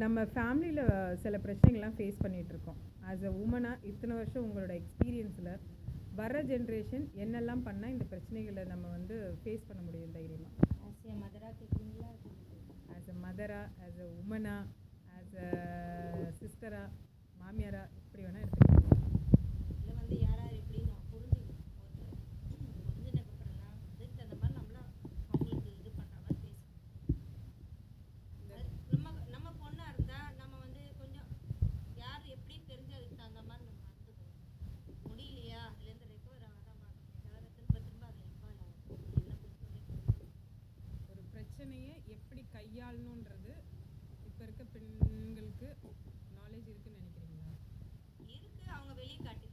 நம்ம ஃபேமிலியில் சில பிரச்சனைகள்லாம் ஃபேஸ் பண்ணிகிட்ருக்கோம். ஆஸ் அ உமனாக இத்தனை வருஷம் உங்களோட எக்ஸ்பீரியன்ஸில் வர ஜென்ரேஷன் என்னெல்லாம் பண்ணால் இந்த பிரச்சனைகளை நம்ம வந்து ஃபேஸ் பண்ண முடியும் தைரியமாக? ஆஸ் எ மதராக கேட்குறீங்களா? ஆஸ் அ மதராக, ஆஸ் அ உமனாக, ஆஸ் அ சிஸ்டராக, மாமியாராக, இப்படி வேணால் எடுத்துக்கலாம். இதில் வந்து யார் யார் எப்படி நம்ம புரிஞ்சுக்கணும். புரிஞ்சினதுக்கப்புறம் தான் அதுக்கு தகுந்த மாதிரி நம்மளாம் அவங்களுக்கு இது பண்ணுற மாதிரி பேசணும். நம்ம பொண்ணாக இருந்தால் நம்ம வந்து கொஞ்சம் யார் எப்படி தெரிஞ்சு அதுக்கு தகுந்த மாதிரி நம்ம நடந்துக்கணும். முடியலையா அதுலேருந்து ரெக்கவர் ஆக தான் பார்க்கணும். தவிர திரும்ப திரும்ப அதில் இன்வால்வ் ஆகும். என்ன பொறுத்தவரைக்கும் ஒரு பிரச்சனையை எப்படி கையாளணுன்றது இப்போ இருக்க பெண்களுக்கு நாலேஜ் இருக்குன்னு நினைக்கிறீங்களா? இருக்குது. அவங்க வெளியே காட்டி